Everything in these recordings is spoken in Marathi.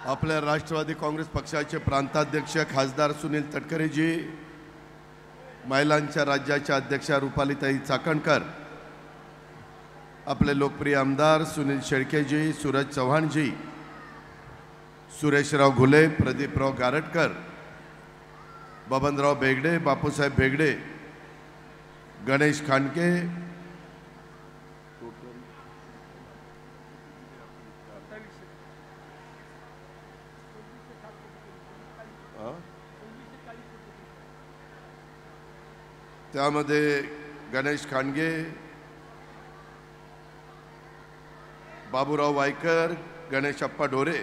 आपल्या राष्ट्रवादी काँग्रेस पक्षाचे प्रांताध्यक्ष खासदार सुनील तटकरेजी, महिलांच्या राज्याच्या अध्यक्षा रुपालीताई चाकणकर, आपले लोकप्रिय आमदार सुनील शेळकेजी, सूरज चव्हाणजी, सुरेशराव घुले, प्रदीपराव गारटकर, बबनराव बेगडे, बापूसाहेब बेगडे, गणेश खांडके, त्यामध्ये गणेश खांडगे, बाबूराव वायकर, गणेशप्पा ढोरे,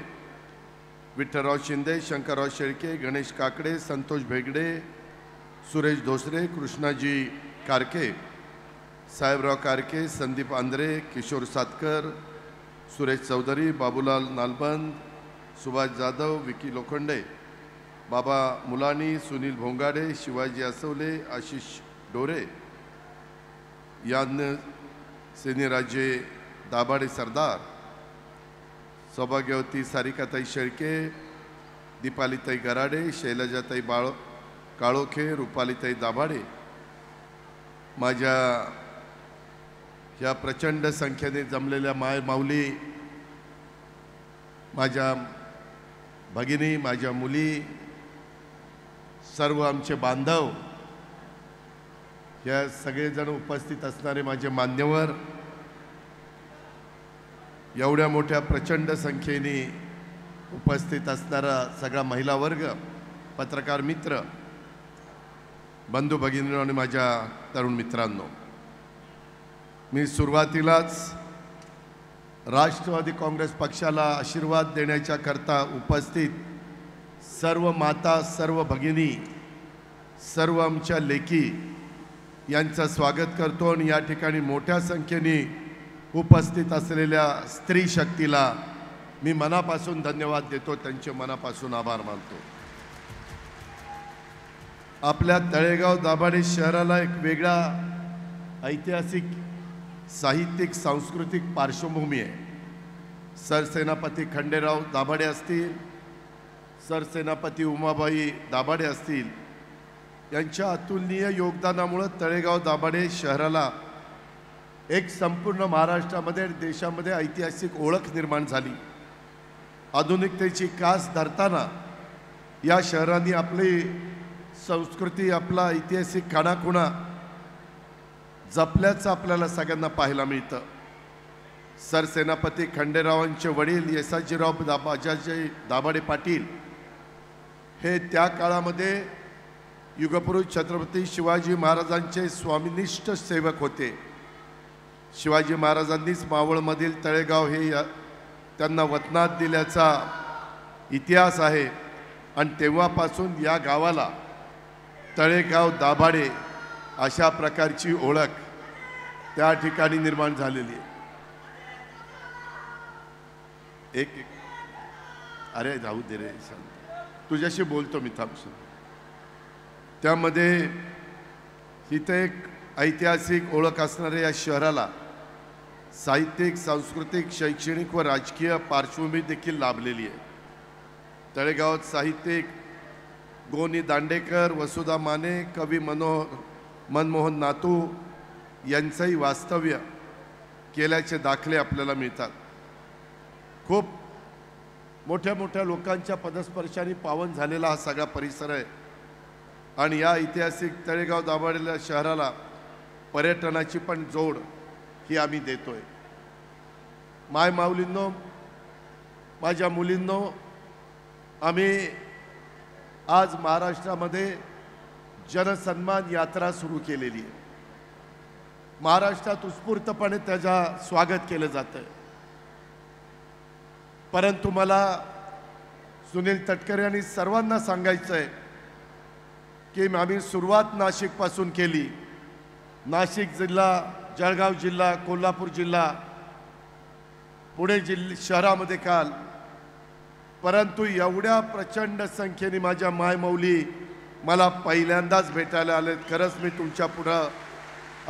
विठ्ठलराव शिंदे, शंकरराव शेळके, गणेश काकडे, संतोष भेगडे, सुरेश धोसरे, कृष्णाजी कारके, साहेबराव कारके, संदीप आंद्रे, किशोर सातकर, सुरेश चौधरी, बाबूलाल नालबंद, सुभाष जाधव, विकी लोखंडे, बाबा मुलानी, सुनील भोंगाडे, शिवाजी असवले, आशिष डोरे, याज्ञ सेनीराजे दाभाडे सरदार, सौभाग्यवती सारिकाताई शेळके, दीपालीताई गराडे, शैलजाताई काळोखे, रुपालीताई दाभाडे, माझ्या या प्रचंड संख्येने जमलेल्या माऊली, माझ्या भगिनी, माझ्या मुली, सर्व आमचे बांधव, या सगळेजण उपस्थित असणारे माझे मान्यवर, एवढ्या मोठ्या प्रचंड संख्येने उपस्थित असणारा सगळा महिला वर्ग, पत्रकार मित्र, बंधू भगिनींनो आणि माझ्या तरुण मित्रांनो, मी सुरुवातीलाच राष्ट्रवादी काँग्रेस पक्षाला आशीर्वाद देण्याच्या करता उपस्थित सर्व माता, सर्व भगिनी, सर्व आमच्या लेकी यांचं स्वागत करतो आणि या ठिकाणी मोठ्या संख्येने उपस्थित असलेल्या स्त्री शक्तीला मी मनापासून धन्यवाद देतो, त्यांचे मनापासून आभार मानतो। आपल्या तळेगाव दाभाडे शहराला एक वेगळा ऐतिहासिक, साहित्यिक, सांस्कृतिक पार्श्वभूमी आहे। सरसेनापती खंडेराव दाभाडे असतील, सरसेनापती उमाबाई दाभाडे असतील, यांच्या अतुलनीय योगदानामुळे तळेगाव दाभाडे शहराला एक संपूर्ण महाराष्ट्रामध्ये, देशामध्ये ऐतिहासिक ओळख निर्माण झाली। आधुनिकतेची कास धरताना या शहराने आपली संस्कृती, आपला ऐतिहासिक खाणाखुणा जपल्याचं आपल्याला सगळ्यांना पाहायला मिळतं। सरसेनापती खंडेरावांचे वडील येसाजीराव दाभाडे पाटील हे त्या काळामध्ये युगपुरुष छत्रपती शिवाजी महाराजांचे स्वामिनिष्ठ सेवक होते। शिवाजी महाराजांनीच मावळमधील तळेगाव हे त्यांना वतनात दिल्याचा इतिहास आहे आणि तेव्हापासून या गावाला तळेगाव दाभाडे अशा प्रकारची ओळख त्या ठिकाणी निर्माण झालेली आहे। एक अरे जाऊ दे रे, तुझ्याशी बोलतो मी, थांबतो। त्यामध्ये इथे एक ऐतिहासिक ओळख असणाऱ्या या शहराला साहित्यिक, सांस्कृतिक, शैक्षणिक व राजकीय पार्श्वभूमी देखील लाभलेली आहे। तळेगावात साहित्यिक गोनी दांडेकर, वसुधा माने, कवी मनमोहन नातू यांचंही वास्तव्य केल्याचे दाखले आपल्याला मिळतात। खूप मोठ्या मोठ्या लोकांच्या पदस्पर्शाने पावन झालेला हा सगळा परिसर आहे आणि या ऐतिहासिक तळेगाव दाभाडे शहराला पर्यटनाची पण जोड ही आम्ही देतोय। माय माऊलींनो, माझ्या मुलींनो, आम्ही आज महाराष्ट्रामध्ये जनसन्मान यात्रा सुरू केलेली आहे। महाराष्ट्रात उत्स्फूर्तपणे त्याचा स्वागत केलं जातं, परंतु मला सुनील तटकरे यांनी सर्वांना सांगायचं आहे की आम्ही सुरुवात नाशिकपासून केली। नाशिक जिल्हा, जळगाव जिल्हा, कोल्हापूर जिल्हा, पुणे शहरामध्ये काल, परंतु एवढ्या प्रचंड संख्येने माझ्या मायमौली मला पहिल्यांदाच भेटायला आले। खरंच मी तुमच्या पुढे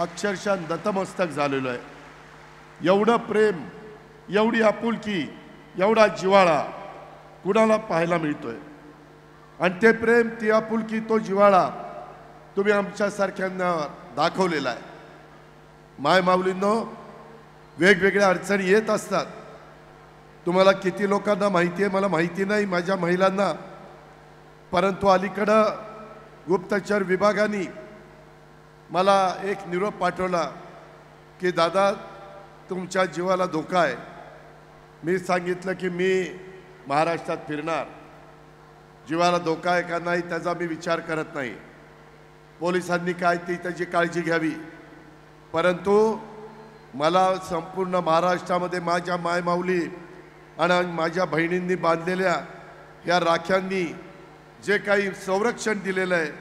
अक्षरशः नतमस्तक झालेलो आहे। एवढं प्रेम, एवढी आपुलकी, एवढा जिव्हाळा कुणाला पाहायला मिळतोय। आणि ते प्रेम, ती आपुलकी, तो जिव्हाळा तुम्ही आमच्यासारख्यांना दाखवलेला आहे। माय माऊलींनो, वेगवेगळ्या अडचणी येत असतात। तुम्हाला किती लोकांना माहिती आहे मला माहिती नाही, माझ्या महिलांना, परंतु अलीकडं गुप्तचर विभागाने मला एक निरोप पाठवला की दादा तुमच्या जीवाला धोका आहे। मी सांगितलं की मी महाराष्ट्रात फिरणार, जीवाला धोका आहे का नाही त्याचा मी विचार करत नाही, पोलिसांनी काय ती त्याची काळजी घ्यावी, परंतु मला संपूर्ण महाराष्ट्रामध्ये माझ्या मायमाऊली आणि माझ्या बहिणींनी बांधलेल्या या राख्यांनी जे काही संरक्षण दिलेलं आहे,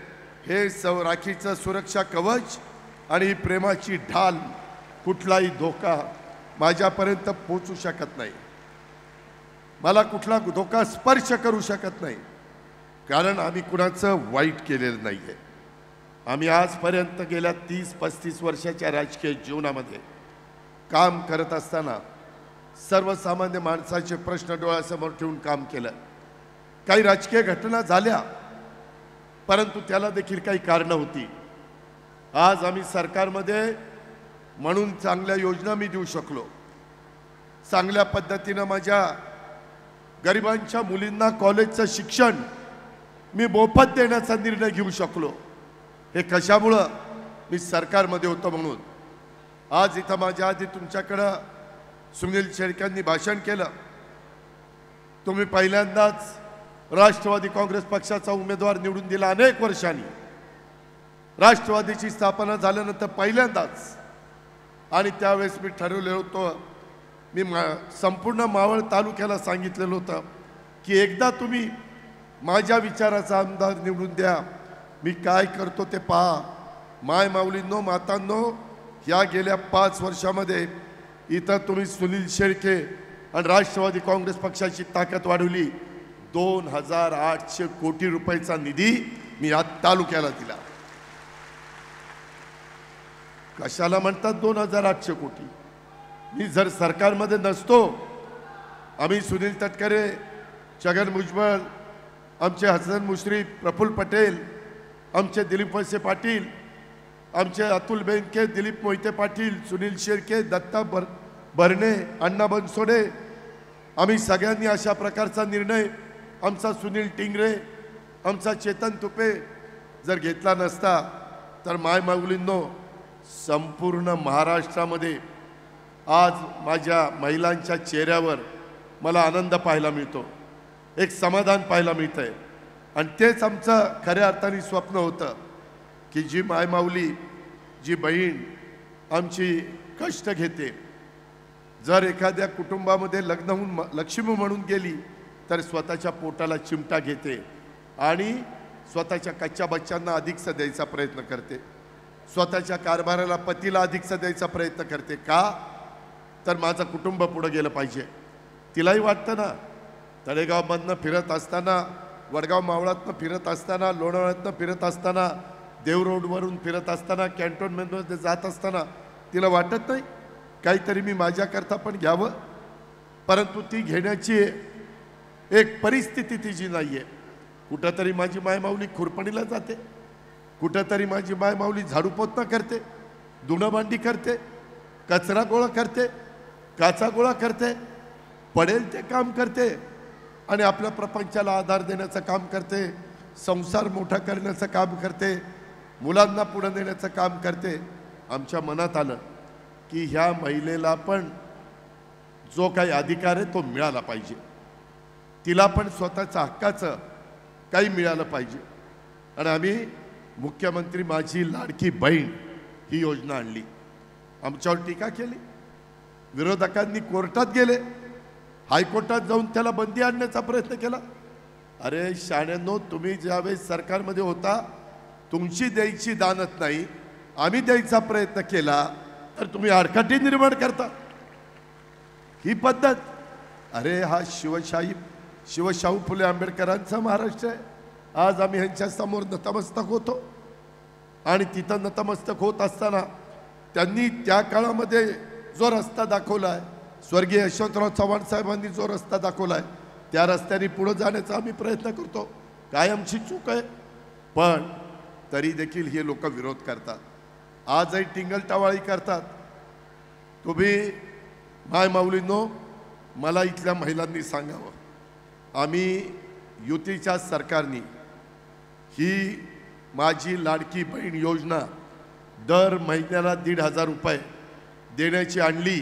हे राखीचं सुरक्षा कवच आणि ही प्रेमाची ढाल, कुठलाही धोका माझ्यापर्यंत पोहोचू शकत नाही, मला कुठला धोका स्पर्श करू शकत नाही, कारण आम्ही कुणाचं वाईट केलेलं नाही आहे। आम्ही आजपर्यंत गेल्या 30-35 वर्षाच्या राजकीय जीवनामध्ये काम करत असताना सर्वसामान्य माणसाचे प्रश्न डोळ्यासमोर ठेवून काम केलं। काही राजकीय घटना झाल्या, परंतु त्याला देखील काही कारणं होती। आज आम्ही सरकारमध्ये म्हणून चांगल्या योजना मी देऊ शकलो, चांगल्या पद्धतीनं माझ्या गरिबांच्या मुलींना कॉलेजचं शिक्षण मी मोफत देण्याचा निर्णय घेऊ शकलो। हे कशामुळं? मी सरकारमध्ये होतो म्हणून। आज इथं माझ्या आधी तुमच्याकडं सुनील शेळकेंनी भाषण केलं, तुम्ही पहिल्यांदाच राष्ट्रवादी काँग्रेस पक्षाचा उमेदवार निवडून दिला अनेक वर्षांनी, राष्ट्रवादीची स्थापना झाल्यानंतर पहिल्यांदाच, आणि त्यावेळेस मी ठरवलं होतं, मी संपूर्ण मावळ तालुक्याला सांगितलेलं होतं की एकदा तुम्ही माझ्या विचाराचा आमदार निवडून द्या, मी काय करतो ते पहा। माय माऊलींनो, मातांनो, या गेल्या 5 वर्षामध्ये इथं तुम्ही सुनील शेळके आणि राष्ट्रवादी काँग्रेस पक्षाची ताकद वाढवली। 2800 कोटी रुपयाचा निधी मी या तालुक्याला दिला। कशाला म्हणतात 2800 कोटी? मी जर सरकारमध्ये नसतो, आम्ही सुनील तटकरे, छगन भुजबळ, आमचे हसन मुश्रीफ, प्रफुल्ल पटेल, आमचे दिलीप वळसे पाटील, आमचे अतुल बेनके, दिलीप मोहिते पाटील, सुनील शेळके, दत्ता भरणे, अण्णा बनसोडे, आम्ही सगळ्यांनी अशा प्रकारचा निर्णय, आमचा सुनील टिंगरे, आमचा चेतन तुपे जर घेतला नसता तर माय माऊलींनो, संपूर्ण महाराष्ट्रामध्ये आज माझ्या महिलांच्या चेहऱ्यावर मला आनंद पाहायला मिळतो, एक समाधान पाहायला मिळतंय। आणि तेच आमचं खऱ्या अर्थाने स्वप्न होतं की जी मायमाऊली, जी बहीण आमची कष्ट घेते, जर एखाद्या कुटुंबामध्ये लग्न होऊन लक्ष्मी म्हणून गेली तर स्वतःच्या पोटाला चिमटा घेते आणि स्वतःच्या कच्च्या बच्चांना अधिकचा द्यायचा प्रयत्न करते, स्वतःच्या कारभाराला, पतीला अधिकचा द्यायचा प्रयत्न करते। का? तर माझं कुटुंब पुढे गेलं पाहिजे। तिलाही वाटतं ना, तळेगावमधनं फिरत असताना, वडगाव मावळातनं फिरत असताना, लोणावळ्यातनं फिरत असताना, देव रोडवरून फिरत असताना, कॅन्टोन्मेंटमध्ये जात असताना तिला वाटत नाही काहीतरी मी माझ्याकरता पण घ्यावं, परंतु ती घेण्याची एक परिस्थिती तिची नाही आहे। कुठंतरी माझी मायमाऊली खुरपणीला जाते, कुठंतरी माझी मायमाऊली झाडू पोतना करते, धुणं भांडी करते, कचरा गोळा करते, काचा गोळा करते, पडेल ते काम करते आणि आपल्या प्रपंचाला आधार देण्याचं काम करते, संसार मोठा करण्याचं काम करते, मुलांना पुढे नेण्याचं काम करते। आमच्या मनात आलं की ह्या महिलेला पण जो काही अधिकार आहे तो मिळाला पाहिजे, तिला पण स्वतःच्या हक्काचं काही मिळालं पाहिजे। आणि आम्ही मुख्यमंत्री माझी लाडकी बहीण ही योजना आणली। आमच्यावर टीका केली, विरोधकांनी कोर्टात गेले, हायकोर्टात जाऊन त्याला बंदी आणण्याचा प्रयत्न केला। अरे शाण्यांनो, तुम्ही ज्यावेळेस सरकारमध्ये होता तुमची द्यायची दानत नाही, आम्ही द्यायचा प्रयत्न केला तर तुम्ही आडकाठी निर्माण करता, ही पद्धत? अरे हा शिवशाहू फुले आंबेडकरांचा महाराष्ट्र आहे। आज आम्ही ह्यांच्या समोर नतमस्तक होतो आणि तिथं नतमस्तक होत असताना त्यांनी त्या काळामध्ये जो रस्ता दाखवला आहे, स्वर्गीय यशवंतराव चव्हाण साहेबांनी जो रस्ता दाखवला आहे, त्या रस्त्याने पुढे जाण्याचा आम्ही प्रयत्न करतो. काय आमची चूक आहे, पण तरी देखील हे लोक विरोध करतात. आजही टिंगलटावाळी करतात. तुम्ही माय माऊलींनो, मला इथल्या महिलांनी सांगावं, आम्ही युतीच्या सरकारने ही माझी लाडकी बहीण योजना दर महिन्याला 1,500 रुपये देण्याची आणली,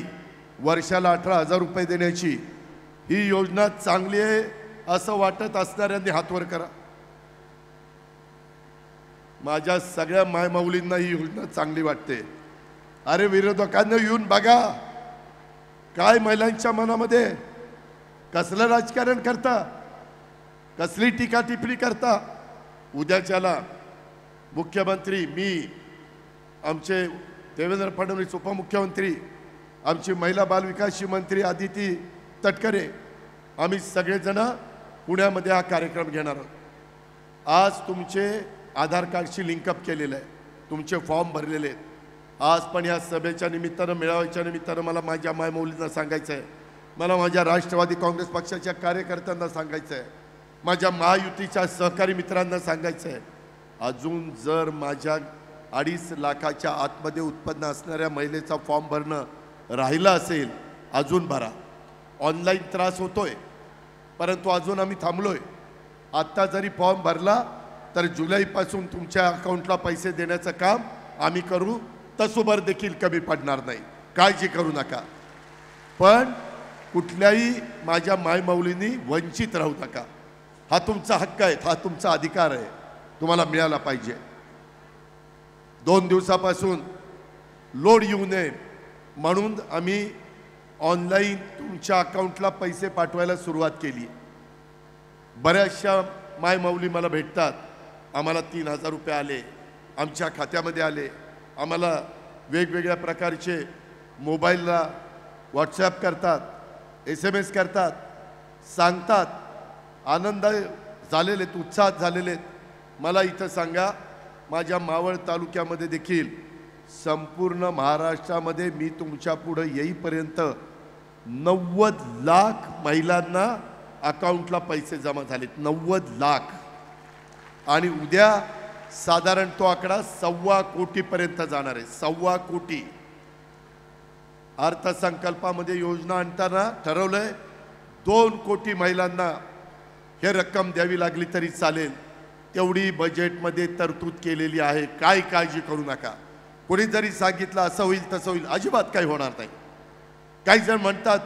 वर्षाला 18,000 रुपये देण्याची. ही योजना चांगली आहे असं वाटत असणाऱ्यांनी हातवर करा. माझ्या सगळ्या मायमाऊलींना ही योजना चांगली वाटते. अरे विरोधकांना येऊन बघा, काय महिलांच्या मनामध्ये कसलं राजकारण करता, कसली टीका टिप्पणी करता. उद्याच्याला मुख्यमंत्री, मी, आमचे देवेंद्र फडणवीस उपमुख्यमंत्री, आमची महिला बालविकासची मंत्री आदिती तटकरे, आम्ही सगळेजण पुण्यामध्ये हा कार्यक्रम घेणार आहोत. आज तुमचे आधार कार्डशी लिंकअप केलेलं आहे, तुमचे फॉर्म भरलेले आहेत. आज पण या सभेच्या निमित्तानं, मेळाव्याच्या निमित्तानं मला माझ्या मायमौलींना सांगायचं आहे, मला माझ्या राष्ट्रवादी काँग्रेस पक्षाच्या कार्यकर्त्यांना सांगायचं आहे, माझ्या महायुतीच्या सहकारी मित्रांना सांगायचं आहे, अजून जर माझ्या 2.5 लाखाच्या आतमध्ये उत्पन्न असणाऱ्या महिलेचा फॉर्म भरणं राहिलं असेल, अजून भरा. ऑनलाईन त्रास होतोय, परंतु अजून आम्ही थांबलोय. आत्ता जरी फॉर्म भरला तर जुलैपासून तुमच्या अकाउंटला पैसे देण्याचं काम आम्ही करू. तसोभर देखील कमी पडणार नाही, काळजी करू नका. पण कुठल्याही माझ्या मायमाऊलींनी वंचित राहू नका. हा तुमचा हक्क आहे, हा तुमचा अधिकार आहे, तुम्हाला मिळाला पाहिजे. 2 दिवसापासून लोड येऊ नये म्हणून आम्ही ऑनलाईन तुमच्या अकाउंटला पैसे पाठवायला सुरुवात केली. बऱ्याचशा मायमाऊली मला भेटतात, आम्हाला 3,000 रुपये आले, आमच्या खात्यामध्ये आले. आम्हाला वेगवेगळ्या प्रकारचे मोबाईलला व्हॉट्सॲप करतात, SMS करतात, सांगतात. आनंद झालेले, उत्साहात झालेले. मला इथं सांगा, माझ्या मावळ तालुक्यामध्ये देखील संपूर्ण महाराष्ट्रामध्ये मी तुमच्या पुढे येईपर्यंत 90 लाख महिलांना अकाउंटला पैसे जमा झालेत. 90 लाख. आणि उद्या साधारण तो आकडा 1.25 कोटीपर्यंत जाणार आहे. 1.25 कोटी. अर्थसंकल्पामध्ये योजना आणताना ठरवलंय 2 कोटी महिलांना हे रक्कम द्यावी लागली तरी चालेल, तेवढी बजेटमध्ये तरतूद केलेली आहे. काय काळजी करू नका. कोणी जरी सांगितलं असं होईल तसं होईल, अजिबात काही होणार नाही. काही जण म्हणतात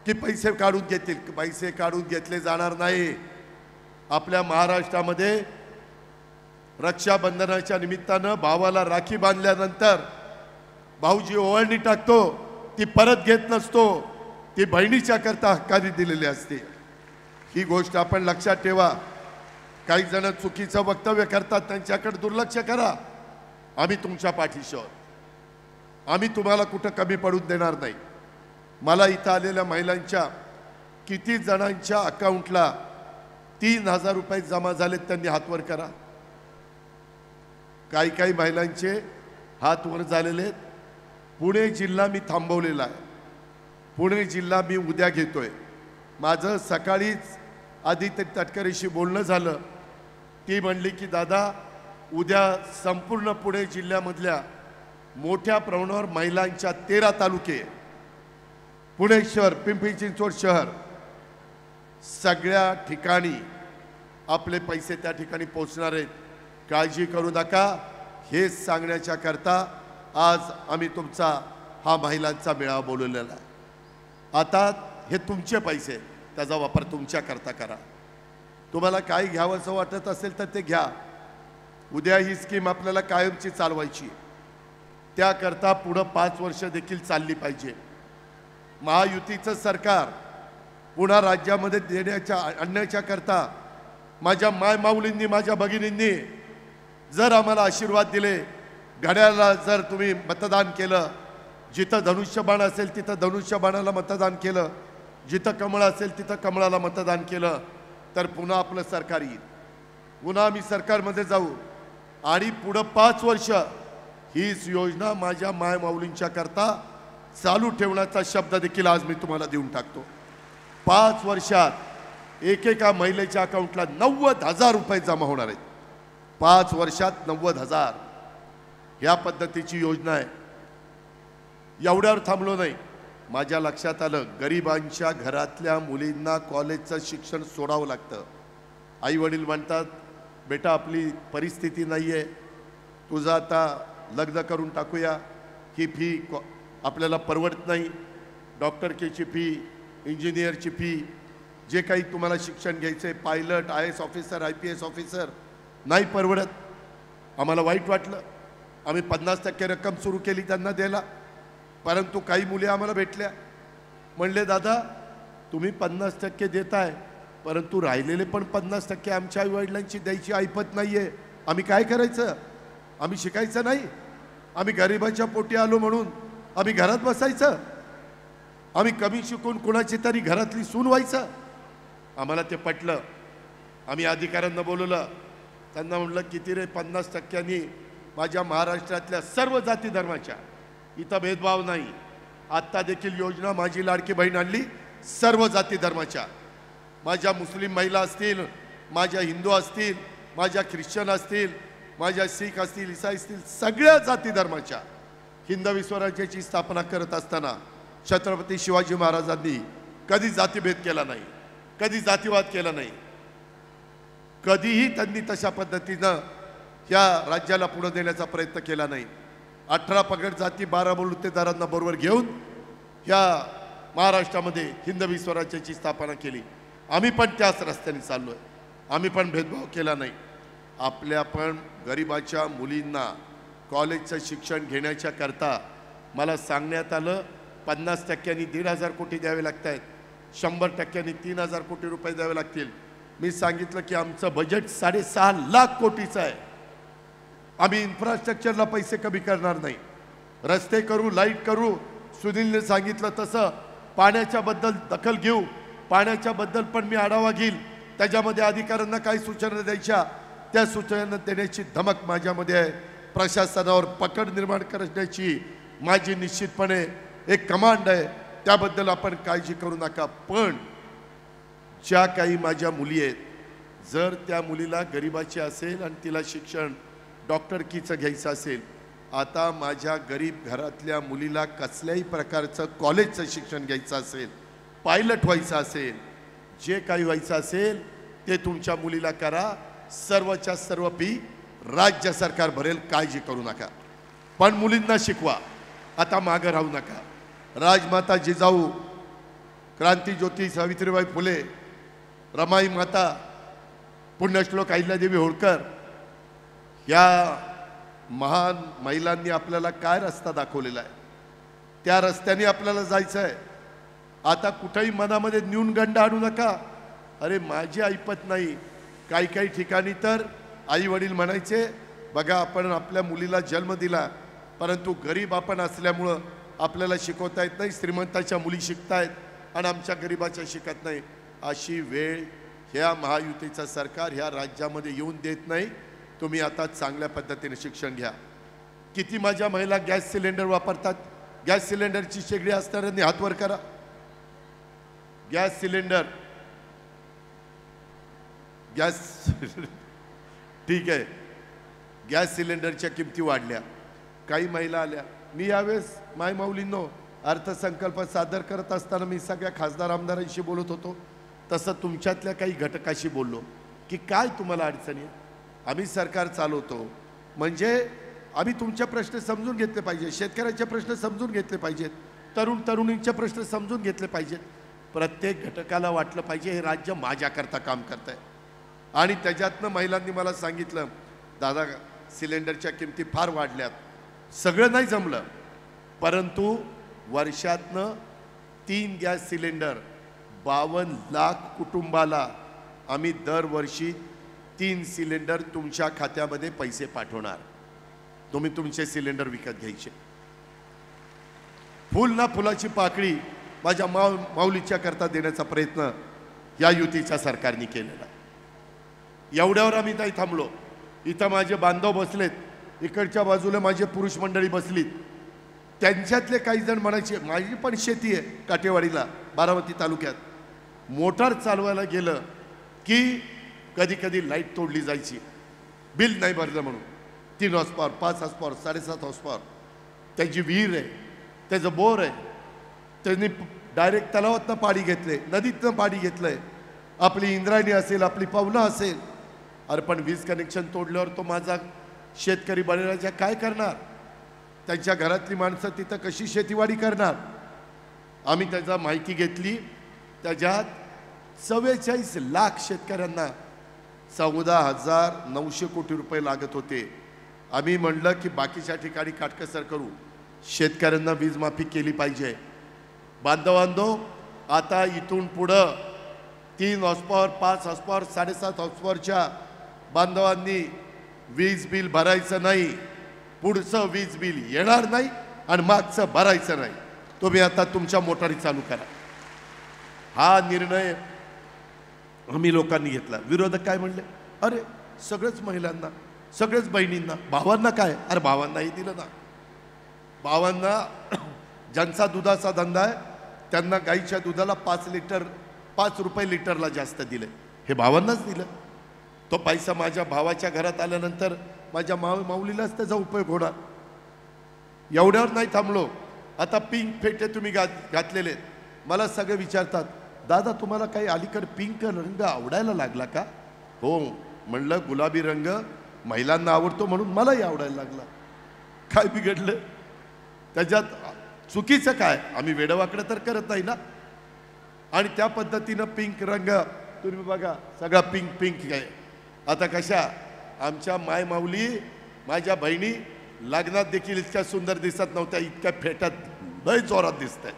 की पैसे काढून घेतील, पैसे काढून घेतले जाणार नाही. आपल्या महाराष्ट्रामध्ये रक्षाबंधनाच्या निमित्तानं भावाला राखी बांधल्यानंतर भाऊजी ओवाळणी टाकतो, ती परत घेत नसतो, ती बहिणीच्या करता हक्काने दिलेली असते. ही गोष्ट आपण लक्षात ठेवा. काही जण चुकीचं वक्तव्य करतात, त्यांच्याकडे दुर्लक्ष करा. आम्ही तुमच्या पाठीशी आहोत. आम्ही तुम्हाला कुठं कमी पडून देणार नाही. मला इथं आलेल्या महिलांच्या किती जणांच्या अकाउंटला 3,000 रुपये जमा झालेत त्यांनी हातवर करा. काही काही महिलांचे हात वर झालेले आहेत. पुणे जिल्हा मी थांबवलेला आहे. पुणे जिल्हा मी उद्या घेतोय. माझं सकाळीच आदित्य तटकरेशी बोलणं झालं. ती म्हणली की दादा, उद्या संपूर्ण पुणे जिल्ह्यामधल्या मोठ्या प्रमाणावर महिलांच्या 13 तालुके, पुणे शहर, पिंपरी चिंचवड शहर, सगळ्या ठिकाणी आपले पैसे त्या ठिकाणी पोहोचणार आहेत. काळजी करू नका. हे सांगण्याच्या करता आज आम्ही तुमचा हा महिलांचा मेळावा बोलवलेला आहे. आता हे तुमचे पैसे, त्याचा वापर तुमच्या करता करा. तुम्हाला काही घ्यावंसं वाटत असेल तर ते घ्या. उद्या ही स्कीम आपल्याला कायमची चालवायची. त्याकरता पुढं 5 वर्ष देखील चालली पाहिजे. महायुतीचं सरकार पुन्हा राज्यामध्ये आणण्याच्या करता माझ्या मायमाऊलींनी, माझ्या भगिनींनी जर आम्हाला आशीर्वाद दिले, घड्याला जर तुम्ही मतदान केलं, जिथं धनुष्यबाण असेल तिथं धनुष्यबाणाला मतदान केलं, जिथं कमळ असेल तिथं कमळाला मतदान केलं, तर पुन्हा आपलं सरकार येईल. पुन्हा आम्ही सरकारमध्ये जाऊ आणि पुढं 5 वर्ष हीच योजना माझ्या मायमाऊलींच्या करता चालू ठेवण्याचा शब्द देखील आज मी तुम्हाला देऊन टाकतो. 5 वर्षात एकेका महिलेच्या अकाउंटला 90,000 रुपये जमा होणार आहेत. 5 वर्षात 90,000. या पद्धतीची योजना आहे. एवढ्यावर थांबलो नाही. माझ्या लक्षात आलं गरिबांच्या घरातल्या मुलींना कॉलेजचं शिक्षण सोडावं लागतं. आई वडील म्हणतात बेटा आपली परिस्थिती नाही आहे, तुझं आता लग्न करून टाकूया, ही फी आपल्याला परवडत नाही, डॉक्टरकीची फी, इंजिनियरची फी, जे काही तुम्हाला शिक्षण घ्यायचं आहे, pilot, IAS officer, IPS officer, नाही परवडत. आम्हाला वाईट वाटलं. आम्ही 50% रक्कम सुरू केली त्यांना द्यायला. परंतु काही मुली आम्हाला भेटल्या, म्हणले दादा तुम्ही 50% देताय, परंतु राहिलेले पण 50% आमच्या आईवडिलांची द्यायची ऐपत नाही आहे. आम्ही काय करायचं? आम्ही शिकायचं नाही? आम्ही गरिबाच्या पोटी आलो म्हणून आम्ही घरात बसायचं? आम्ही कमी शिकून कुणाची तरी घरातली सून व्हायचं? आम्हाला ते पटलं. आम्ही अधिकाऱ्यांना बोलवलं. त्यांना म्हटलं किती रे? 50%नी माझ्या महाराष्ट्रातल्या सर्व जाती धर्माच्या, इथं भेदभाव नाही. आत्ता देखील योजना माझी लाडकी बहीण आणली, सर्व जाती धर्माच्या, माझ्या मुस्लिम महिला असतील, माझ्या हिंदू असतील, माझ्या ख्रिश्चन असतील, माझ्या शीख असतील, ईसाई असतील, सगळ्या जाती धर्माच्या. हिंदवी स्वराज्याची स्थापना करत असताना छत्रपती शिवाजी महाराजांनी कधी जातीभेद केला नाही, कधी जातीवाद केला नाही. कधीही त्यांनी तशा पद्धतीनं या राज्याला पुढे नेण्याचा प्रयत्न केला नाही. 18 पगड जाती 12 बलुतेदारांना बरोबर घेऊन या महाराष्ट्रामध्ये हिंदवी स्वराज्याची स्थापना केली. आम्ही पण त्याच रस्त्याने चाललोय. आम्ही पण भेदभाव केला नाही. आपल्या पण गरिबाच्या मुलींना कॉलेजचं शिक्षण घेण्याच्या करता मला सांगण्यात आलं 50%नी 1,500 कोटी द्यावे लागत आहेत, 100%नी 3,000 कोटी रुपये द्यावे लागतील. मी सांगितलं की आमचं बजेट 6.5 लाख कोटीचं आहे. आम्ही इन्फ्रास्ट्रक्चरला पैसे कमी करणार नाही. रस्ते करू, लाईट करू, सुनीलने सांगितलं तसं पाण्याच्या बद्दल दखल घेऊ. पाण्याच्या बद्दल पण मी आढावा घेईल. त्याच्यामध्ये अधिकाऱ्यांना काही सूचना द्यायच्या, त्या सूचना देण्याची धमक माझ्यामध्ये आहे. प्रशासनावर पकड निर्माण करण्याची माझी निश्चितपणे एक कमांड आहे. त्याबद्दल आपण काळजी करू नका. पण ज्या काही माझ्या मुली आहेत, जर त्या मुलीला गरिबाची असेल आणि तिला शिक्षण डॉक्टरकीचं घ्यायचं असेल, आता माझ्या गरीब घरातल्या मुलीला कसल्याही प्रकारचं कॉलेजचं शिक्षण घ्यायचं असेल, पायलट व्हायचं असेल, जे काही व्हायचं असेल ते तुमच्या मुलीला करा. सर्वच्या सर्व फी राज्य सरकार भरेल, काळजी करू नका. पण मुलींना शिकवा. आता मागं राहू नका. राजमाता जिजाऊ, क्रांतीज्योती सावित्रीबाई फुले, रमाई माता, पुण्यश्लोक अहिल्यादेवी होळकर, या महान महिलांनी आपल्याला काय रस्ता दाखवलेला आहे, त्या रस्त्याने आपल्याला जायचं आहे. आता कुठेही मनामध्ये न्यूनगंड आणू नका. अरे माझी ऐपत नाही. काही काही ठिकाणी तर आई वडील म्हणायचे बघा आपण आपल्या मुलीला जन्म दिला, परंतु गरीब आपण असल्यामुळं आपल्याला शिकवता येत नाही, श्रीमंताच्या मुली शिकतायत आणि आमच्या गरीबाच्या शिकत नाही. अशी वेळ ह्या महायुतीचं सरकार ह्या राज्यामध्ये येऊन देत नाही. तुम्ही आता चांगल्या पद्धतीने शिक्षण घ्या. किती माझ्या महिला गॅस सिलेंडर वापरतात? गॅस सिलेंडरची शेगडी असणाऱ्यांनी हात वर करा. गॅस सिलेंडर, गॅस ठीक आहे, गॅस सिलेंडरच्या किमती वाढल्या. काही महिला आल्या. मी यावेळेस माय माऊलींनो अर्थसंकल्प सादर करत असताना मी सगळ्या खासदार आमदारांशी बोलत होतो. तसं तुमच्यातल्या काही घटकाशी बोललो की काय तुम्हाला अडचणी. आम्ही सरकार चालवतो म्हणजे आम्ही तुमचे प्रश्न समजून घेतले पाहिजे, शेतकऱ्यांचे प्रश्न समजून घेतले पाहिजेत, तरुण तरुणींचे प्रश्न समजून घेतले पाहिजेत. प्रत्येक घटकाला वाटलं पाहिजे हे राज्य माझ्याकरता काम करत आहे. आणि त्याच्यातनं महिलांनी मला सांगितलं दादा सिलेंडरच्या किमती फार वाढल्यात. सगळं नाही जमलं, परंतु वर्षातनं 3 गॅस सिलेंडर 52 लाख कुटुंबाला आम्ही दरवर्षी 3 सिलेंडर तुमच्या खात्यामध्ये पैसे पाठवणार. तुम्ही तुमचे सिलेंडर विकत घ्यायचे. फुल ना फुलाची पाकळी माझ्या माऊलीच्या करता देण्याचा प्रयत्न या युतीच्या सरकारने केलेला. एवढ्यावर आम्ही नाही थांबलो. इथं माझे बांधव बसलेत, इकडच्या बाजूला माझे पुरुष मंडळी बसलीत. त्यांच्यातले काही जण म्हणायचे माझी पण शेती आहे काटेवाडीला, बारामती तालुक्यात, मोटार चालवायला गेलं की कधी कधी लाईट तोडली जायची, बिल नाही भरलं म्हणून. 3 horse power, 5 horse power, 7.5 horse power. त्याची विहीर आहे, त्याचं बोर आहे, त्यांनी डायरेक्ट तलावातनं पाणी घेतले, नदीतनं पाणी घेतलंय. आपली इंद्रायणी असेल, आपली पवना असेल. अरे पण वीज कनेक्शन तोडल्यावर तो माझा शेतकरी बळीराजा काय करणार? त्यांच्या घरातली माणसं तिथं कशी शेतीवाडी करणार? आम्ही त्याचा माहिती घेतली. त्याच्यात 44 लाख शेतकऱ्यांना 14,900 कोटी रुपये लागत होते. आम्ही म्हणलं की बाकीच्या ठिकाणी काटकसर करू, शेतकऱ्यांना वीज माफी केली पाहिजे. बांधवांनो, आता इथून पुढं 3 horse power, 5 horse power, 7.5 horse पॉवरच्या बांधवांनी वीज बिल भरायचं नाही. पुढचं वीज बिल येणार नाही आणि मागचं भरायचं नाही. तुम्ही आता तुमच्या मोटारी चालू करा. हा निर्णय आम्ही लोकांनी घेतला. विरोधक काय म्हणले? अरे सगळंच महिलांना, सगळेच बहिणींना, भावांना काय? अरे भावांनाही दिलं ना. भावांना ज्यांचा दुधाचा धंदा आहे त्यांना गाईच्या दुधाला 5 रुपये लिटरला जास्त दिले, हे भावांनाच दिलं. तो पैसा माझ्या भावाच्या घरात आल्यानंतर माझ्या माऊलीलाच त्याचा उपयोग होणार. एवढ्यावर नाही थांबलो. आता पिंक फेटे तुम्ही घातलेले. मला सगळे विचारतात, दादा तुम्हाला काही अलीकडे पिंक रंग आवडायला लागला का? हो म्हणलं, गुलाबी रंग महिलांना आवडतो म्हणून मलाही आवडायला लागला. काय बिघडलं त्याच्यात? चुकीचं काय? आम्ही वेडवाकडं तर करत नाही ना. आणि त्या पद्धतीनं पिंक रंग तुम्ही बघा, सगळा पिंक पिंक आहे. आता कशा आमच्या माय माऊली, माझ्या बहिणी लग्नात देखील इतक्या सुंदर दिसत नव्हत्या, इतक्या फेट्यात लय जोरात दिसत आहे.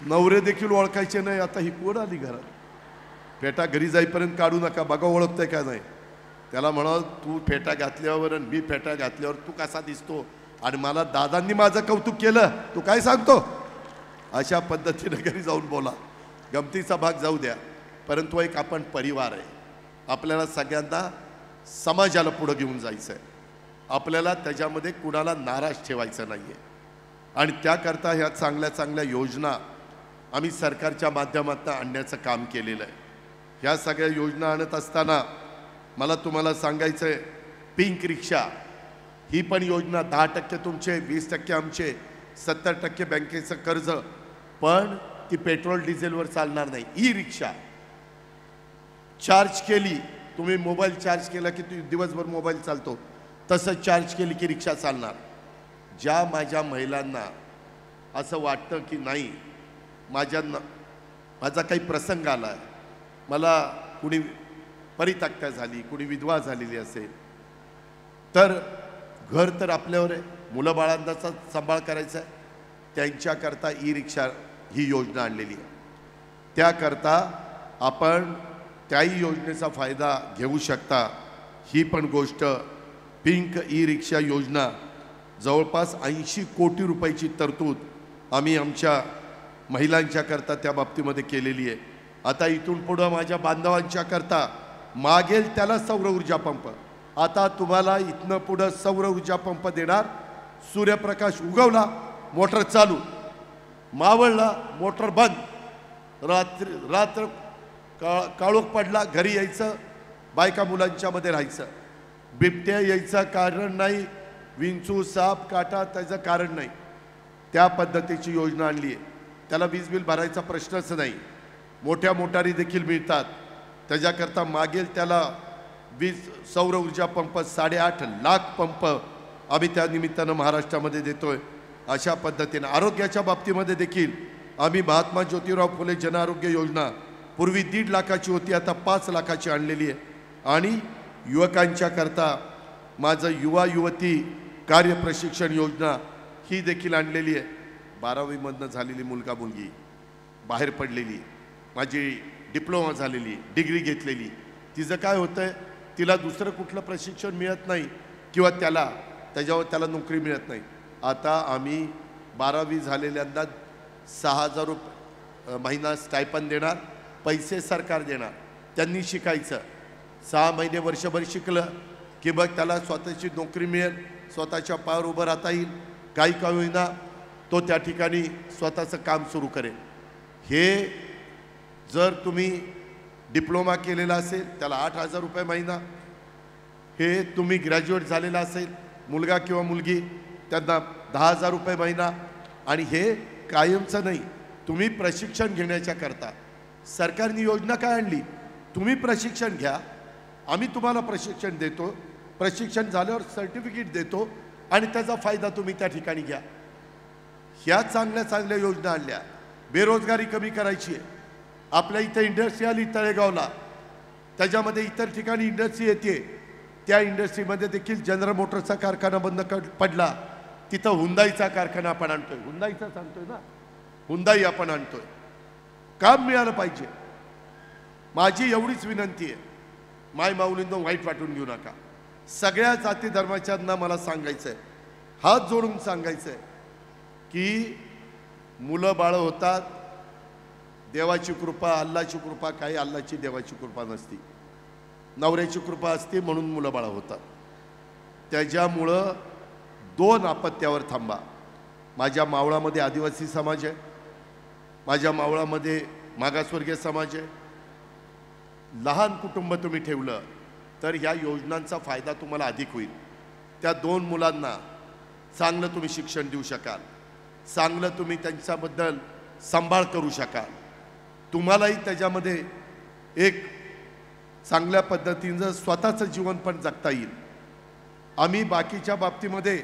नवरे देखील ओळखायचे नाही. आता ही कोण आली घरात? फेटा घरी जाईपर्यंत काढू नका, बघा ओळखतंय का नाही. त्याला म्हणा, तू फेटा घातल्यावर आणि मी फेटा घातल्यावर तू कसा दिसतो, आणि मला दादांनी माझं कौतुक केलं, तू काय सांगतो? अशा पद्धतीने घरी जाऊन बोला. गमतीचा भाग जाऊ द्या, परंतु एक आपण परिवार आहे. आपल्याला सगळ्यांना समाजाला पुढं घेऊन जायचं आहे. आपल्याला त्याच्यामध्ये कुणाला नाराज ठेवायचं नाही आहे. आणि त्याकरता ह्या चांगल्या चांगल्या योजना आम्ही सरकारच्या माध्यमातून आणण्याचं काम केलेलं आहे. ह्या सगळ्या योजना आणत असताना मला तुम्हाला सांगायचं आहे, पिंक रिक्षा ही पण योजना 10% तुमचे, 20% आमचे, 70% बँकेचं कर्ज. पण ती पेट्रोल डिझेलवर चालणार नाही. ई रिक्षा चार्ज केली, तुम्ही मोबाईल चार्ज केला की दिवसभर मोबाईल चालतो, तसं चार्ज केली की रिक्षा चालणार. ज्या माझ्या महिलांना असं वाटतं की नाही माझा काही प्रसंग आला आहे, मला कुणी परित्यक्ता झाली, कुणी विधवा झालेली असेल, तर घर तर आपल्यावर आहे, मुलं बाळांचा सांभाळ करायचा आहे, त्यांच्याकरता ई रिक्षा ही योजना आणलेली आहे. त्याकरता आपण त्याही योजनेचा फायदा घेऊ शकता. ही पण गोष्ट पिंक ई रिक्षा योजना जवळपास 80 कोटी रुपयाची तरतूद आम्ही आमच्या महिलांच्या करता त्या बाबतीमध्ये केलेली आहे. आता इथून पुढं माझ्या बांधवांच्या करता मागेल त्याला सौर ऊर्जा पंप. आता तुम्हाला इथनं पुढं सौर ऊर्जा पंप देणार. सूर्यप्रकाश उगवला मोटर चालू, मावळला मोटर बंद, रात्र काळोख पडला घरी यायचं, बायका मुलांच्या मध्ये राहायचं. बिबट्या यायचं कारण नाही, विंचू साप काटा त्याचं कारण नाही. त्या पद्धतीची योजना आणली आहे. त्याला वीज बिल भरायचा प्रश्नच नाही. मोठ्या मोटारी देखील मिळतात. त्याच्याकरता मागेल त्याला वीज सौर ऊर्जा पंप 8.5 लाख पंप आम्ही त्या निमित्तानं महाराष्ट्रामध्ये देतोय. अशा पद्धतीने आरोग्याच्या बाबतीमध्ये देखील आम्ही महात्मा ज्योतिराव फुले जन आरोग्य योजना पूर्वी 1.5 लाखाची होती, आता 5 लाखाची आणलेली आहे. आणि युवकांच्या करता माझं युवा युवती कार्य प्रशिक्षण योजना ही देखील आणलेली आहे. 12वीमधनं झालेली मुलगा मुलगी बाहेर पडलेली, माझी डिप्लोमा झालेली, डिग्री घेतलेली, तिचं काय होतंय, तिला दुसरं कुठलं प्रशिक्षण मिळत नाही किंवा त्याच्यावर त्याला नोकरी मिळत नाही. आता आम्ही 12वी झालेल्यांना 6,000 रुपये महिना स्टायपन देणार. पैसे सरकार देणार. त्यांनी शिकायचं. 6 महिने वर्षभर शिकलं की मग त्याला स्वतःची नोकरी मिळेल, स्वतःच्या पायावर उभं राहता येईल. काही का होईना तो त्या ठिकाणी स्वतःचं काम सुरू करेल. हे जर तुम्ही डिप्लोमा केलेला असेल त्याला 8,000 रुपये महिना, हे तुम्ही ग्रॅज्युएट झालेला असेल मुलगा किंवा मुलगी त्यांना 10,000 रुपये महिना, आणि हे कायमचं नाही, तुम्ही प्रशिक्षण घेण्याच्या करता सरकारने योजना काय आणली, तुम्ही प्रशिक्षण घ्या, आम्ही तुम्हाला प्रशिक्षण देतो, प्रशिक्षण झाल्यावर सर्टिफिकेट देतो आणि त्याचा फायदा तुम्ही त्या ठिकाणी घ्या. ह्या चांगल्या चांगल्या योजना आणल्या. बेरोजगारी कमी करायची आहे. आपल्या इथं इंडस्ट्री आली तळेगावला, त्याच्यामध्ये इतर ठिकाणी इंडस्ट्री येते, त्या इंडस्ट्रीमध्ये देखील जनरल मोटरचा कारखाना बंद पडला, तिथं हुंदाईचा कारखाना आपण आणतोय, हुंदाईचा सांगतोय ना, हुंदाई आपण आणतोय. काम मिळालं पाहिजे. माझी एवढीच विनंती आहे, माय माऊलींनो वाईट वाटून घेऊ नका. सगळ्या जाती धर्माच्यांना मला सांगायचं आहे, हात जोडून सांगायचं आहे की मुलं बाळं होतात, देवाची कृपा, अल्लाची कृपा, काही अल्लाची देवाची कृपा नसती, नवऱ्याची कृपा असते म्हणून मुलं बाळं होतात. त्याच्यामुळं 2 आपत्त्यावर थांबा. माझ्या मावळामध्ये आदिवासी समाज आहे, माझ्या मावळामध्ये मागासवर्गीय समाज आहे. लहान कुटुंब तुम्ही ठेवलं तर ह्या योजनांचा फायदा तुम्हाला अधिक होईल. त्या 2 मुलांना चांगलं तुम्ही शिक्षण देऊ शकाल, चांगलं तुम्ही त्यांच्याबद्दल सांभाळ करू शकाल, तुम्हालाही त्याच्यामध्ये एक चांगल्या पद्धतीनं स्वतःचं जीवन पण जगता येईल. आम्ही बाकीच्या बाबतीमध्ये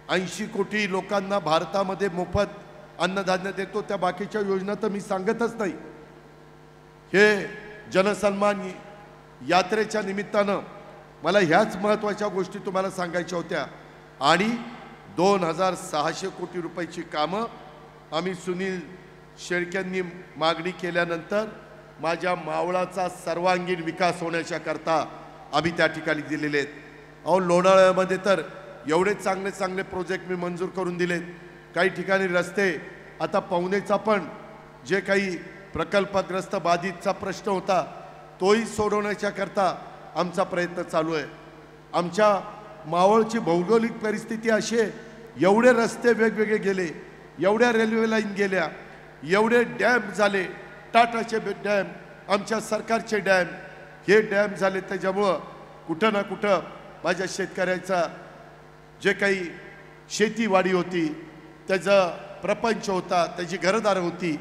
80 कोटी लोकांना भारतामध्ये मोफत अन्नधान्य देतो, त्या बाकीच्या योजना तर मी सांगतच नाही. हे जनसन्मान यात्रेच्या निमित्तानं मला ह्याच महत्त्वाच्या गोष्टी तुम्हाला सांगायच्या होत्या. आणि 2,600 कोटी रुपयाची कामं आम्ही सुनील शेळकेंनी मागणी केल्यानंतर माझ्या मावळाचा सर्वांगीण विकास होण्याच्या करता आम्ही त्या ठिकाणी दिलेले आहेत. अहो, लोणावळ्यामध्ये तर एवढे चांगले चांगले प्रोजेक्ट मी मंजूर करून दिलेत. काही ठिकाणी रस्ते, आता पवनेचा पण जे काही प्रकल्पग्रस्त बाधितचा प्रश्न होता तोही सोडवण्याच्या करता आमचा प्रयत्न चालू आहे. आमच्या मावळची भौगोलिक परिस्थिती अशी आहे, एवढे रस्ते वेगवेगळे गेले, एवढ्या रेल्वे लाईन गेल्या, एवढे डॅम झाले, टाटाचे डॅम, आमच्या सरकारचे डॅम, हे डॅम झाले. त्याच्यामुळं कुठं ना कुठं माझ्या शेतकऱ्याचा जे काही शेतीवाडी होती, त्याचा प्रपंच होता, त्याची घरदार होती,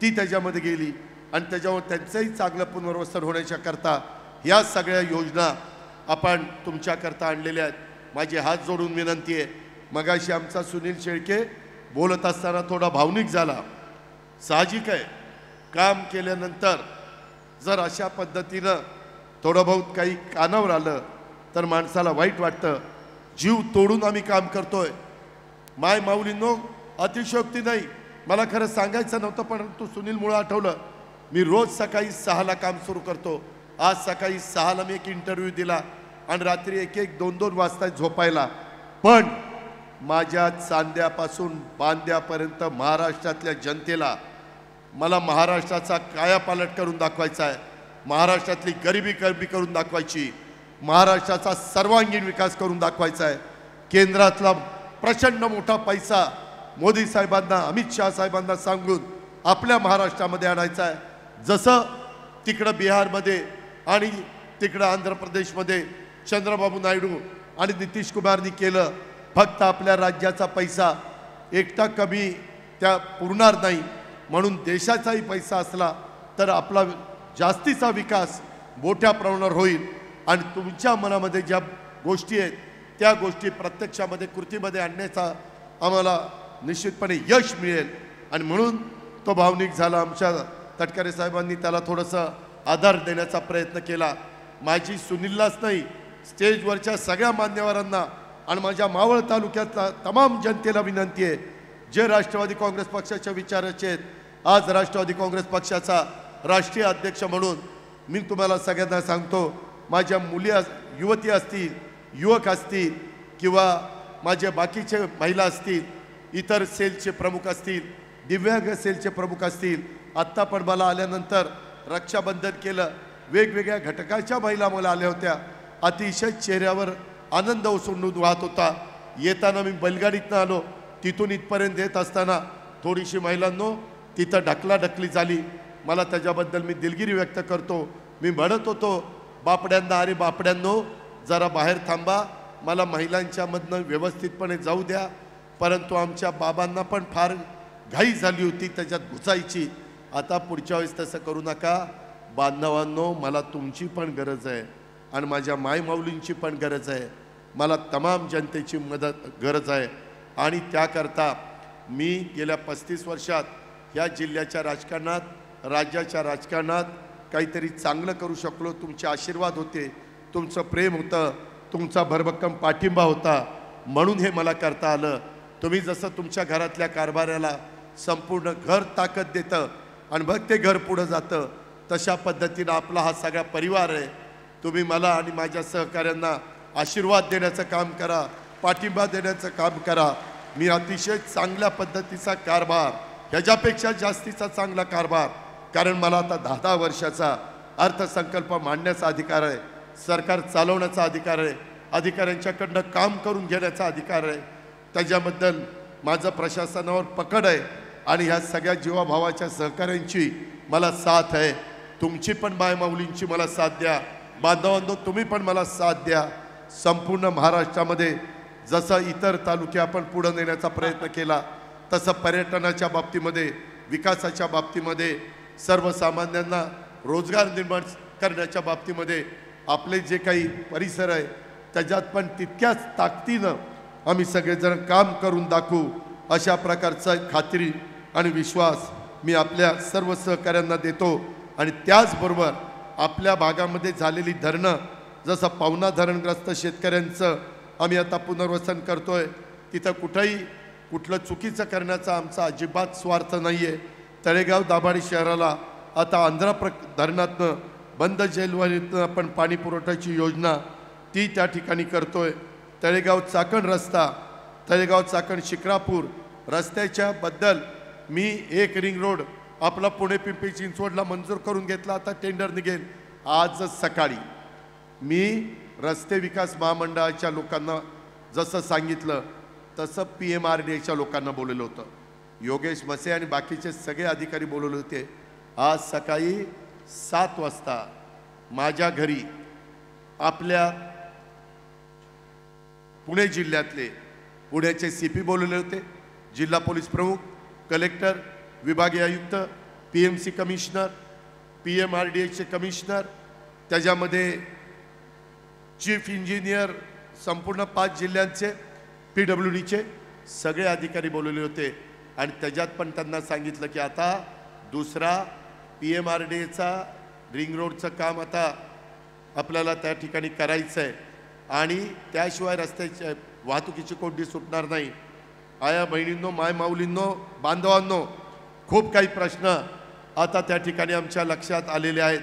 ती त्याच्यामध्ये गेली आणि त्याच्यावर त्यांचंही चांगलं पुनर्वसन होण्याच्या करता या सगळ्या योजना आपण तुमच्याकरता आणलेल्या आहेत. माझी हात जोडून विनंती आहे. मगाशी आमचा सुनील शेळके बोलत असताना थोडा भावनिक झाला. साहजिक आहे, काम केल्यानंतर जर अशा पद्धतीनं थोडं बहुत काही कानावर आलं तर माणसाला वाईट वाटतं. जीव तोडून आम्ही काम करतोय. माय माऊलींनो, अतिशयोक्ती नाही, मला खरं सांगायचं नव्हतं, परंतु सुनीलमुळं आठवलं. मी रोज सकाळी 6ला काम सुरू करतो. आज सकाळी 6ला मी एक इंटरव्ह्यू दिला आणि रात्री 1-1, 2-2 वाजता झोपायला. पण माझ्या चांद्यापासून बांद्यापर्यंत महाराष्ट्रातल्या जनतेला मला महाराष्ट्राचा कायापालट करून दाखवायचा आहे. महाराष्ट्रातली गरिबी कमी करून दाखवायची, महाराष्ट्राचा सर्वांगीण विकास करून दाखवायचा आहे. केंद्रातला प्रचंड मोठा पैसा मोदी साहेबांना, अमित शाह साहेबांना सांगून आपल्या महाराष्ट्रामध्ये आणायचा आहे. जसं तिकडं बिहारमध्ये आणि तिकडं आंध्र प्रदेशमध्ये चंद्रबाबू नायडू आणि नितीश कुमारनी केलं. फक्त आपल्या राज्याचा पैसा एकटा कमी त्या पुरणार नाही, म्हणून देशाचाही पैसा असला तर आपला जास्तीचा विकास मोठ्या प्रमाणावर होईल. आणि तुमच्या मनामध्ये ज्या गोष्टी आहेत त्या गोष्टी प्रत्यक्षामध्ये कृतीमध्ये आणण्याचा आम्हाला निश्चितपणे यश मिळेल. आणि म्हणून तो भावनिक झाला. आमच्या तटकरे साहेबांनी त्याला थोडंसं आधार देण्याचा प्रयत्न केला. माझी सुनीललाच नाही, स्टेजवरच्या सगळ्या मान्यवरांना आणि माझ्या मावळ तालुक्यातल्या तमाम जनतेला विनंती आहे, जे राष्ट्रवादी काँग्रेस पक्षाच्या विचाराचे आहेत. आज राष्ट्रवादी काँग्रेस पक्षाचा राष्ट्रीय अध्यक्ष म्हणून मी तुम्हाला सगळ्यांना सांगतो, माझ्या मुली युवती असतील, युवक असतील किंवा माझे बाकीचे महिला असतील, इतर सेलचे प्रमुख असतील, दिव्यांग सेलचे प्रमुख असतील, आत्ता पण मला आल्यानंतर रक्षाबंधन केलं, वेगवेगळ्या घटकाच्या महिला मला आल्या होत्या. अतिशय चेहऱ्यावर आनंद ओसंडून वाहत होता. येताना मी बैलगाडीतनं आलो, तिथून इथपर्यंत येत असताना थोडीशी महिलांनो तिथं ढकलाढकली झाली, मला त्याच्याबद्दल मी दिलगिरी व्यक्त करतो. मी म्हणत होतो बापड्यांना, अरे बापड्यांनो जरा बाहेर थांबा, मला महिलांच्यामधनं व्यवस्थितपणे जाऊ द्या. परंतु आमच्या बाबांना पण फार घाई झाली होती त्याच्यात घुसायची. आता पुढच्या वेळेस तसं करू नका बांधवांनो, मला तुमची पण गरज आहे आणि माझ्या मायमाऊलींची पण गरज आहे, मला तमाम जनतेची मदत गरज आहे. आणि त्याकरता मी गेल्या 35 वर्षात या जिल्ह्याच्या राजकारणात, राज्याच्या राजकारणात काहीतरी चांगलं करू शकलो. तुमचे आशीर्वाद होते, तुमचं प्रेम होतं, तुमचा भरभक्कम पाठिंबा होता, म्हणून हे मला करता आलं. तुम्ही जसं तुमच्या घरातल्या कारभाराला संपूर्ण घर ताकद देतं आणि मग ते घर पुढं जातं, तशा पद्धतीनं आपला हा सगळा परिवार आहे. तुम्ही मला आणि माझ्या सहकाऱ्यांना आशीर्वाद देण्याचं काम करा, पाठिंबा देण्याचं काम करा. मी अतिशय चांगल्या पद्धतीचा कारभार, ह्याच्यापेक्षा जास्तीचा चांगला कारभार, कारण मला आता 10 वर्षाचा अर्थसंकल्प मांडण्याचा अधिकार आहे, सरकार चालवण्याचा अधिकार आहे, अधिकाऱ्यांच्याकडनं काम करून घेण्याचा अधिकार आहे. त्याच्याबद्दल माझं प्रशासनावर पकड आहे आणि ह्या सगळ्या जीवाभावाच्या सहकाऱ्यांची मला साथ आहे. तुमची पण मायमाऊलींची मला साथ द्या. बांधवांनो तुम्ही पण मला साथ द्या. संपूर्ण महाराष्ट्रामध्ये जसं इतर तालुके आपण पुढे नेण्याचा प्रयत्न केला, तसं पर्यटनाच्या बाबतीमध्ये, विकासाच्या बाबतीमध्ये, सर्वसामान्यांना रोजगार निर्माण करण्याच्या बाबतीमध्ये आपले जे काही परिसर आहे त्याच्यात पण तितक्याच ताकदीनं आम्ही सगळेजण काम करून दाखवू, अशा प्रकारचा खात्री आणि विश्वास मी आपल्या सर्व सहकाऱ्यांना देतो. आणि त्याचबरोबर आपल्या भागामध्ये झालेली धरणं, जसं पवना धरणग्रस्त शेतकऱ्यांचं आम्ही आता पुनर्वसन करतोय, तिथं कुठलं चुकीचं करण्याचा आमचा अजिबात स्वार्थ नाही आहे. तळेगाव दाभाडी शहराला आता धरणातनं बंद जेलवरीतनं आपण पाणी पुरवठ्याची योजना ती त्या ठिकाणी करतोय. तळेगाव चाकण रस्ता, तळेगाव चाकण शिक्रापूर रस्त्याच्या बद्दल मी एक रिंग रोड आपला पुणे पिंपरी चिंचवडला मंजूर करून घेतला, आता टेंडर निघेल. आजच सकाळी मी रस्ते विकास महामंडळाच्या लोकांना जसं सांगितलं तसं PMRDAच्या लोकांना बोलवलं होतं. योगेश मसे आणि बाकीचे सगळे अधिकारी बोलवले होते. आज सकाळी 7 वाजता माझ्या घरी आपल्या पुणे जिल्ह्यातले पुण्याचे CP बोलवले होते, जिल्हा पोलीस प्रमुख, कलेक्टर, विभागीय आयुक्त, PMC कमिशनर, PMRDAचे कमिशनर, त्याच्यामध्ये चीफ इंजिनियर, संपूर्ण 5 जिल्ह्यांचे PWDचे सगळे अधिकारी बोलवले होते. आणि त्याच्यात पण त्यांना सांगितलं की आता दुसरा PMRDAचा रिंग रोडचं काम आता आपल्याला त्या ठिकाणी करायचं आहे आणि त्याशिवाय रस्त्याच्या वाहतुकीची कोणती सुटणार नाही. आया बहिणींनो, मायमाऊलींनो, बांधवांनो, खूप काही प्रश्न आता त्या ठिकाणी आमच्या लक्षात आलेले आहेत.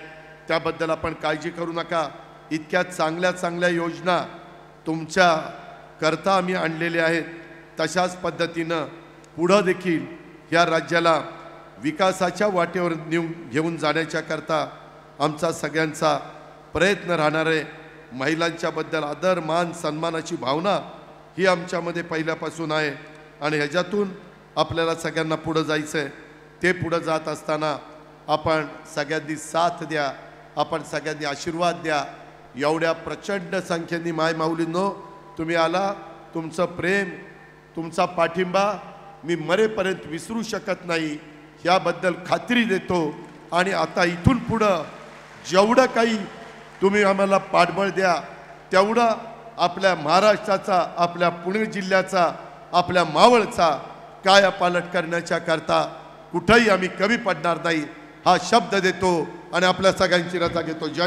त्याबद्दल आपण काळजी करू नका. इतक्या चांगल्या चांगल्या योजना तुमच्या करता आम्ही आणलेल्या आहेत. तशाच पद्धतीनं पुढं देखील या राज्याला विकासाच्या वाटेवर घेऊन जाण्याच्या करता आमचा सगळ्यांचा प्रयत्न राहणार आहे. महिलांच्याबद्दल आदर, मान, सन्मानाची भावना ही आमच्यामध्ये पहिल्यापासून आहे आणि ह्याच्यातून आपल्याला सगळ्यांना पुढं जायचं आहे. ते पुढं जात असताना आपण सगळ्यांनी साथ द्या, आपण सगळ्यांनी आशीर्वाद द्या. एवढ्या प्रचंड संख्येने मायमाऊलींनो तुम्ही आला, तुमचं प्रेम, तुमचा पाठिंबा मी मरेपर्यंत विसरू शकत नाही, याबद्दल खात्री देतो. आणि आता इथून पुढं जेवढं काही तुम्ही आम्हाला पाठबळ द्या तेवढं आपल्या महाराष्ट्राचा, आपल्या पुणे जिल्ह्याचा, आपल्या मावळचा कायापालट करण्याच्या करता कुठेही आम्ही कमी पडणार नाही हा शब्द देतो आणि आपल्या सगळ्यांची रजा घेतो.